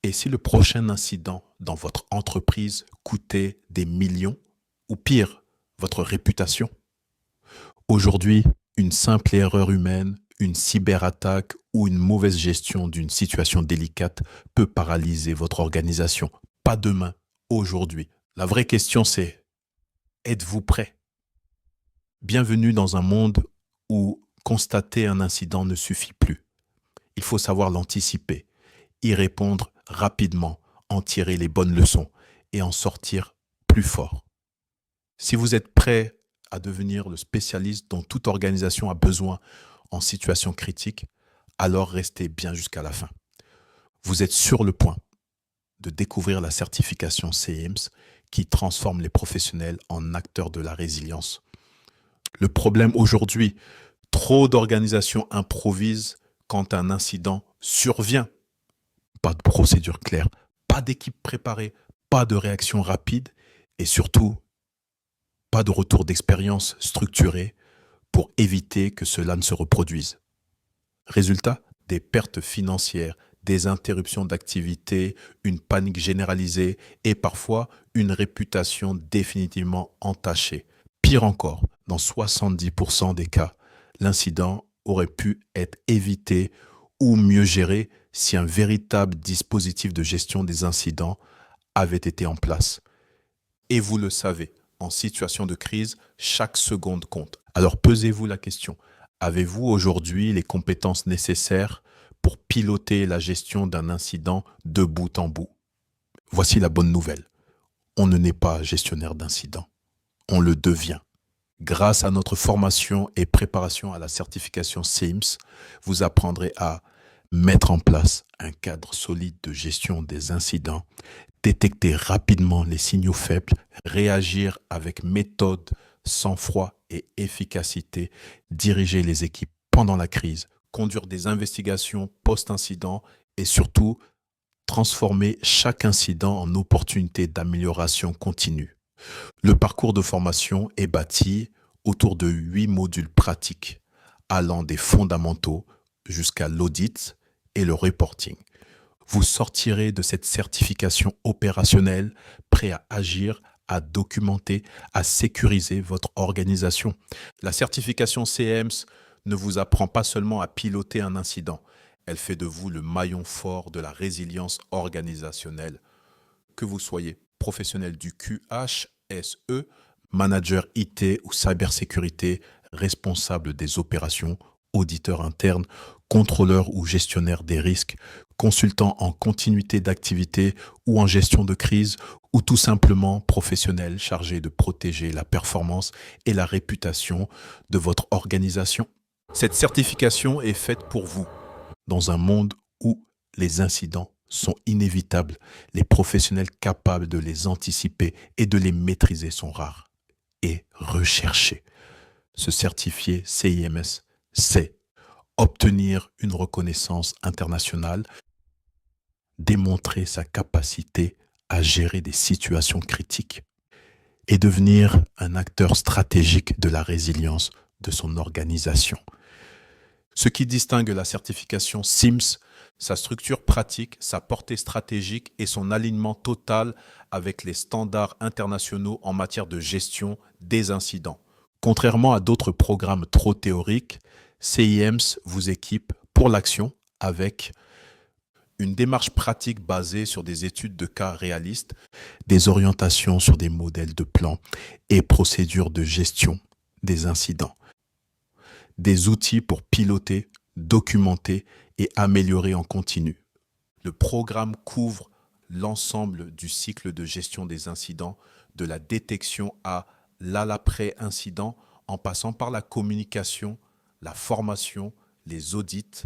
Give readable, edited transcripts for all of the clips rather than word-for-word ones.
Et si le prochain incident dans votre entreprise coûtait des millions, ou pire, votre réputation? Aujourd'hui, une simple erreur humaine, une cyberattaque ou une mauvaise gestion d'une situation délicate peut paralyser votre organisation. Pas demain, aujourd'hui. La vraie question c'est, êtes-vous prêt? Bienvenue dans un monde où constater un incident ne suffit plus. Il faut savoir l'anticiper, y répondre rapidement, en tirer les bonnes leçons et en sortir plus fort. Si vous êtes prêt à devenir le spécialiste dont toute organisation a besoin en situation critique, alors restez bien jusqu'à la fin. Vous êtes sur le point de découvrir la certification CIEMS qui transforme les professionnels en acteurs de la résilience. Le problème aujourd'hui, trop d'organisations improvisent quand un incident survient. Pas de procédure claire, pas d'équipe préparée, pas de réaction rapide et surtout, pas de retour d'expérience structuré pour éviter que cela ne se reproduise. Résultat, des pertes financières, des interruptions d'activité, une panique généralisée et parfois une réputation définitivement entachée. Pire encore, dans 70% des cas, l'incident aurait pu être évité ou mieux géré si un véritable dispositif de gestion des incidents avait été en place. Et vous le savez, en situation de crise, chaque seconde compte. Alors posez-vous la question, avez-vous aujourd'hui les compétences nécessaires pour piloter la gestion d'un incident de bout en bout? Voici la bonne nouvelle. On ne naît pas gestionnaire d'incidents, on le devient. Grâce à notre formation et préparation à la certification CIEMS, vous apprendrez à mettre en place un cadre solide de gestion des incidents, détecter rapidement les signaux faibles, réagir avec méthode, sang-froid et efficacité, diriger les équipes pendant la crise, conduire des investigations post-incident et surtout transformer chaque incident en opportunité d'amélioration continue. Le parcours de formation est bâti autour de 8 modules pratiques allant des fondamentaux jusqu'à l'audit et le reporting. Vous sortirez de cette certification opérationnelle prêt à agir, à documenter, à sécuriser votre organisation. La certification CIEMS ne vous apprend pas seulement à piloter un incident, elle fait de vous le maillon fort de la résilience organisationnelle. Que vous soyez professionnel du QHSE, manager IT ou cybersécurité, responsable des opérations, auditeur interne, contrôleur ou gestionnaire des risques, consultant en continuité d'activité ou en gestion de crise, ou tout simplement professionnel chargé de protéger la performance et la réputation de votre organisation. Cette certification est faite pour vous. Dans un monde où les incidents sont inévitables, les professionnels capables de les anticiper et de les maîtriser sont rares et recherchés. Se certifier CIEMS, c'est obtenir une reconnaissance internationale, démontrer sa capacité à gérer des situations critiques et devenir un acteur stratégique de la résilience de son organisation. Ce qui distingue la certification CIEMS, sa structure pratique, sa portée stratégique et son alignement total avec les standards internationaux en matière de gestion des incidents. Contrairement à d'autres programmes trop théoriques, CIEMS vous équipe pour l'action avec une démarche pratique basée sur des études de cas réalistes, des orientations sur des modèles de plan et procédures de gestion des incidents. Des outils pour piloter, documenter et améliorer en continu. Le programme couvre l'ensemble du cycle de gestion des incidents, de la détection à l'après-incident, en passant par la communication, la formation, les audits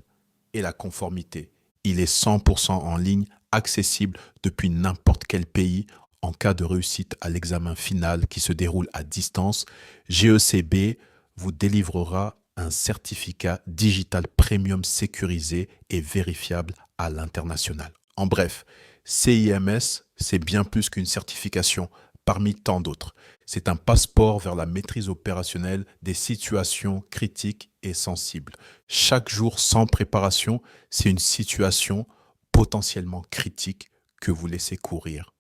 et la conformité. Il est 100% en ligne, accessible depuis n'importe quel pays. En cas de réussite à l'examen final qui se déroule à distance, GECB vous délivrera un certificat digital premium sécurisé et vérifiable à l'international. En bref, CIEMS, c'est bien plus qu'une certification parmi tant d'autres. C'est un passeport vers la maîtrise opérationnelle des situations critiques et sensibles. Chaque jour sans préparation, c'est une situation potentiellement critique que vous laissez courir.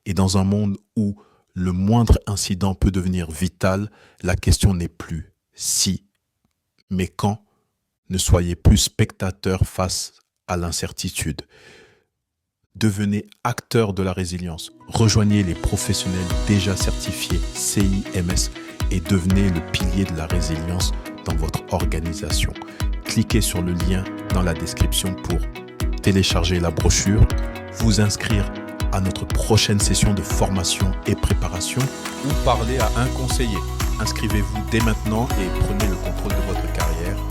Et dans un monde où le moindre incident peut devenir vital, la question n'est plus si, mais quand. Ne soyez plus spectateur face à l'incertitude. Devenez acteur de la résilience. Rejoignez les professionnels déjà certifiés CIMS et devenez le pilier de la résilience dans votre organisation. Cliquez sur le lien dans la description pour télécharger la brochure, vous inscrire à notre prochaine session de formation et préparation ou parler à un conseiller. Inscrivez-vous dès maintenant et prenez le contrôle de votre carrière.